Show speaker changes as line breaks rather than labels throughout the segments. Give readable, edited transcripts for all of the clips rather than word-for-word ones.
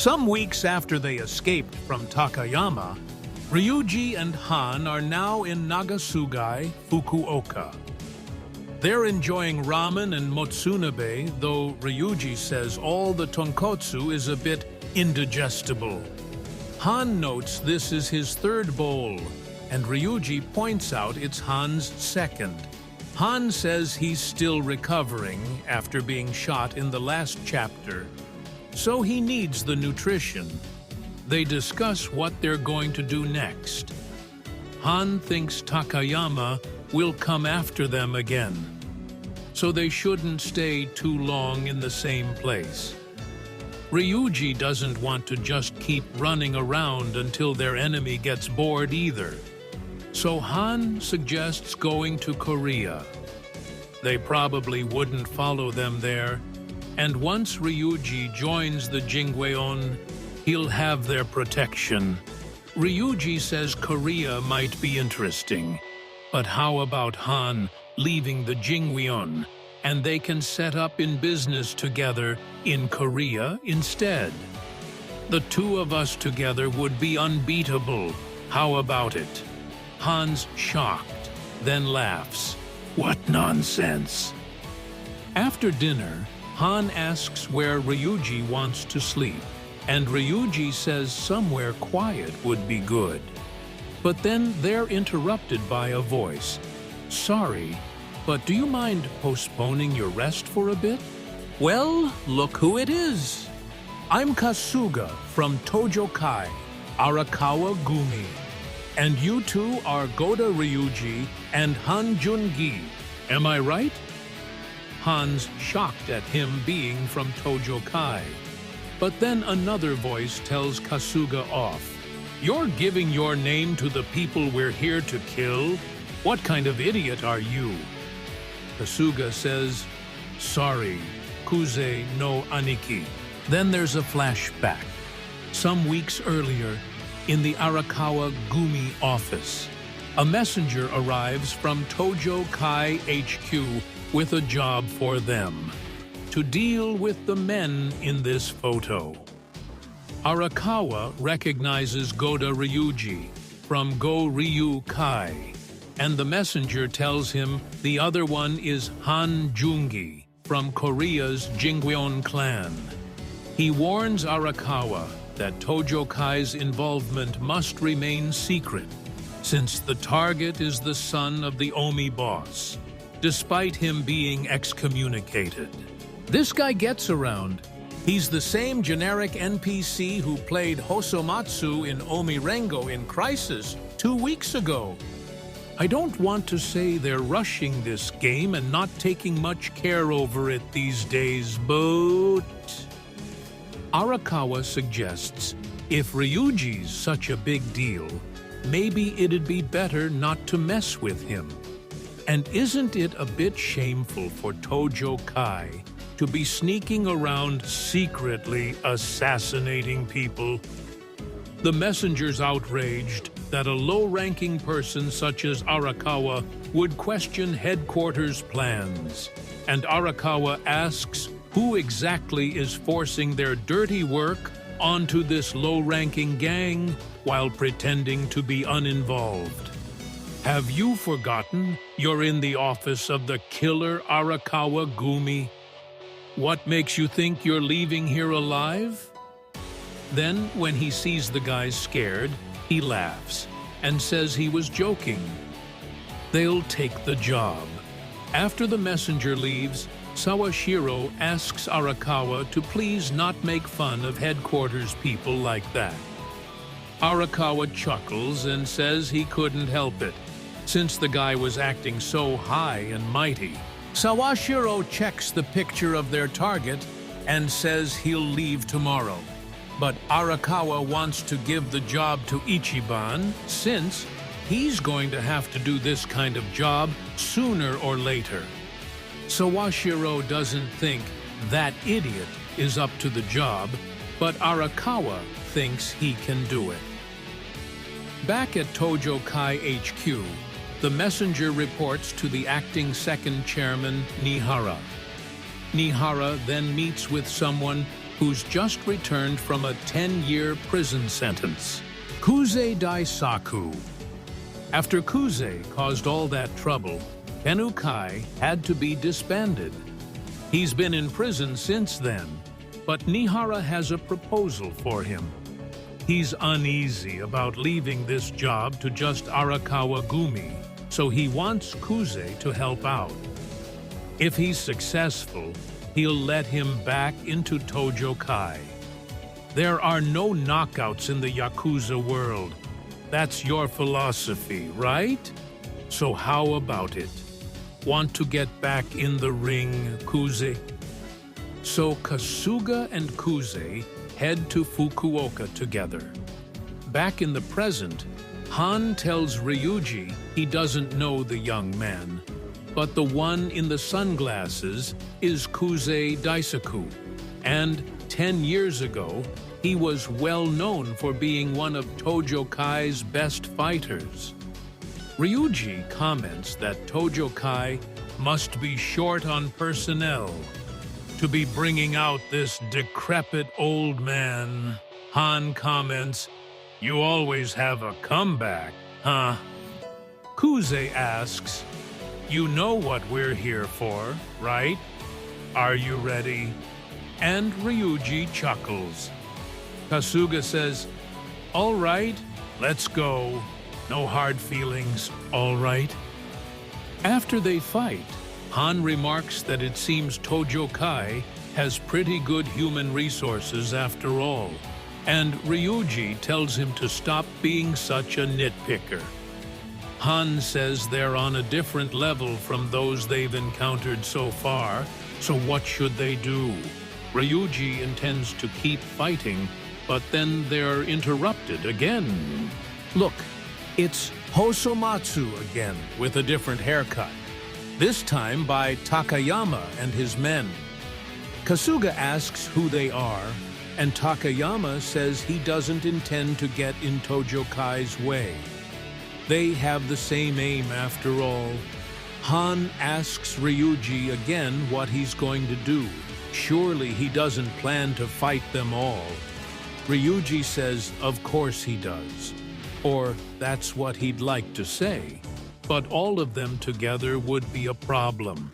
Some weeks after they escaped from Takayama, Ryuji and Han are now in Nagasugai, Fukuoka. They're enjoying ramen and motsunabe, though Ryuji says all the tonkotsu is a bit indigestible. Han notes this is his third bowl, and Ryuji points out it's Han's second. Han says he's still recovering after being shot in the last chapter, so he needs the nutrition. They discuss what they're going to do next. Han thinks Takayama will come after them again, so they shouldn't stay too long in the same place. Ryuji doesn't want to just keep running around until their enemy gets bored either, so Han suggests going to Korea. They probably wouldn't follow them there, and once Ryuji joins the Jingweon, he'll have their protection. Ryuji says Korea might be interesting, but how about Han leaving the Jingweon, and they can set up in business together in Korea instead? The two of us together would be unbeatable. How about it? Han's shocked, then laughs. What nonsense! After dinner, Han asks where Ryuji wants to sleep, and Ryuji says somewhere quiet would be good. But then they're interrupted by a voice. Sorry, but do you mind postponing your rest for a bit? Well, look who it is. I'm Kasuga from Tojokai, Arakawa Gumi. And you two are Goda Ryuji and Han Jungi. Am I right? Han's shocked at him being from Tojokai. But then another voice tells Kasuga off. You're giving your name to the people we're here to kill? What kind of idiot are you? Kasuga says, sorry, Kuze no Aniki. Then there's a flashback. Some weeks earlier, in the Arakawa Gumi office, a messenger arrives from Tojo Kai HQ with a job for them: to deal with the men in this photo. Arakawa recognizes Goda Ryuji from Go Ryu Kai, and the messenger tells him the other one is Han Jungi from Korea's Jingweon clan. He warns Arakawa that Tojo Kai's involvement must remain secret, since the target is the son of the Omi boss, despite him being excommunicated. This guy gets around. He's the same generic NPC who played Hosomatsu in Omi Rengo in Crisis 2 weeks ago. I don't want to say they're rushing this game and not taking much care over it these days, but Arakawa suggests if Ryuji's such a big deal, maybe it'd be better not to mess with him. And isn't it a bit shameful for Tojo Kai to be sneaking around secretly assassinating people? The messenger's outraged that a low-ranking person such as Arakawa would question headquarters plans, and Arakawa asks who exactly is forcing their dirty work onto this low-ranking gang while pretending to be uninvolved. Have you forgotten you're in the office of the killer Arakawa Gumi? What makes you think you're leaving here alive? Then, when he sees the guys scared, he laughs and says he was joking. They'll take the job. After the messenger leaves, Sawashiro asks Arakawa to please not make fun of headquarters people like that. Arakawa chuckles and says he couldn't help it, since the guy was acting so high and mighty. Sawashiro checks the picture of their target and says he'll leave tomorrow. But Arakawa wants to give the job to Ichiban, since he's going to have to do this kind of job sooner or later. Sawashiro doesn't think that idiot is up to the job, but Arakawa thinks he can do it. Back at Tojo Kai HQ, the messenger reports to the acting second chairman, Nihara. Nihara then meets with someone who's just returned from a 10-year prison sentence. Kuze Daisaku. After Kuze caused all that trouble, Kenukai had to be disbanded. He's been in prison since then, but Nihara has a proposal for him. He's uneasy about leaving this job to just Arakawa Gumi, so he wants Kuze to help out. If he's successful, he'll let him back into Tojo Kai. There are no knockouts in the Yakuza world. That's your philosophy, right? So how about it? Want to get back in the ring, Kuze? So Kasuga and Kuze head to Fukuoka together. Back in the present, Han tells Ryuji he doesn't know the young man, but the one in the sunglasses is Kuze Daisaku, and 10 years ago, he was well known for being one of Tojo Kai's best fighters. Ryuji comments that Tojo Kai must be short on personnel to be bringing out this decrepit old man. Han comments, "You always have a comeback, huh?" Kuze asks, "You know what we're here for, right? Are you ready?" And Ryuji chuckles. Kasuga says, "All right, let's go. No hard feelings, all right?" After they fight, Han remarks that it seems Tojo Kai has pretty good human resources after all, and Ryuji tells him to stop being such a nitpicker. Han says they're on a different level from those they've encountered so far, so what should they do? Ryuji intends to keep fighting, but then they're interrupted again. Look, it's Hosomatsu again with a different haircut, this time by Takayama and his men. Kasuga asks who they are, and Takayama says he doesn't intend to get in Tojo Kai's way. They have the same aim after all. Han asks Ryuji again what he's going to do. Surely he doesn't plan to fight them all. Ryuji says of course he does, or that's what he'd like to say, but all of them together would be a problem.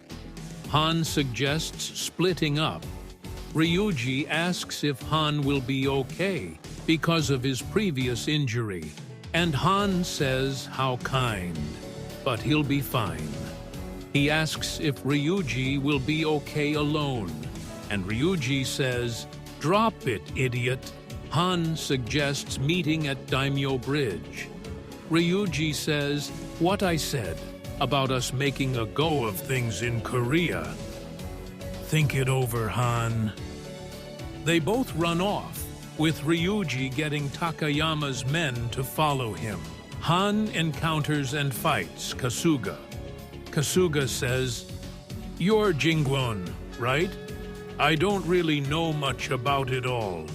Han suggests splitting up. Ryuji asks if Han will be okay because of his previous injury, and Han says how kind, but he'll be fine. He asks if Ryuji will be okay alone, and Ryuji says, "Drop it, idiot." Han suggests meeting at Daimyo Bridge. Ryuji says, "What I said about us making a go of things in Korea. Think it over, Han." They both run off, with Ryuji getting Takayama's men to follow him. Han encounters and fights Kasuga. Kasuga says, "You're Jingwon, right? I don't really know much about it all,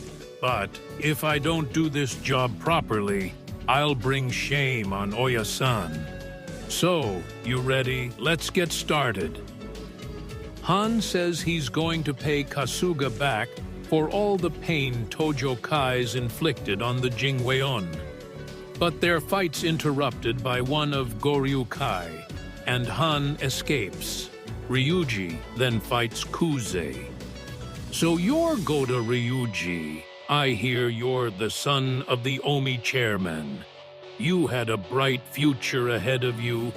but if I don't do this job properly, I'll bring shame on Oya-san. So, you ready? Let's get started." Han says he's going to pay Kasuga back for all the pain Tojo Kai's inflicted on the Jingweon. But their fight's interrupted by one of Goryu Kai, and Han escapes. Ryuji then fights Kuze. "So you're Goda Ryuji. I hear you're the son of the Omi chairman. You had a bright future ahead of you,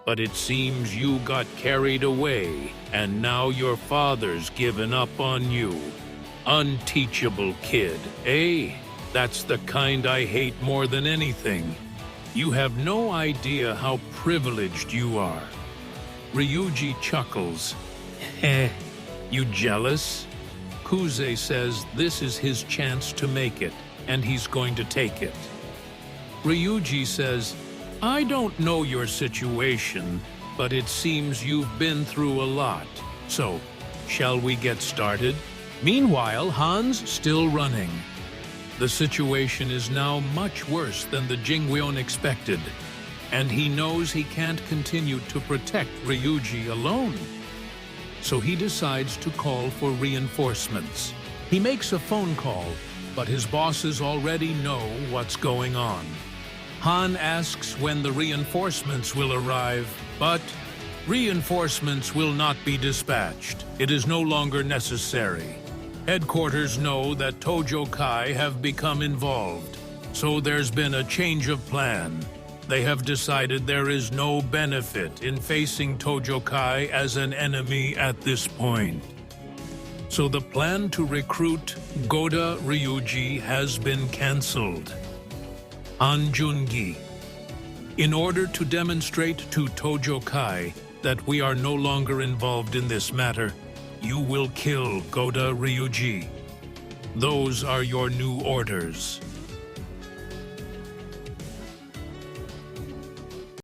but it seems you got carried away, and now your father's given up on you. Unteachable kid, eh? That's the kind I hate more than anything. You have no idea how privileged you are." Ryuji chuckles. "Heh, you jealous?" Kuze says this is his chance to make it, and he's going to take it. Ryuji says, "I don't know your situation, but it seems you've been through a lot. So, shall we get started?" Meanwhile, Han's still running. The situation is now much worse than the Jingweon expected, and he knows he can't continue to protect Ryuji alone. So he decides to call for reinforcements. He makes a phone call, but his bosses already know what's going on. Han asks when the reinforcements will arrive, but reinforcements will not be dispatched. It is no longer necessary. Headquarters know that Tojo Kai have become involved, so there's been a change of plan. They have decided there is no benefit in facing Tojo Kai as an enemy at this point. So the plan to recruit Goda Ryuji has been cancelled. Han Jungi. In order to demonstrate to Tojo Kai that we are no longer involved in this matter, you will kill Goda Ryuji. Those are your new orders.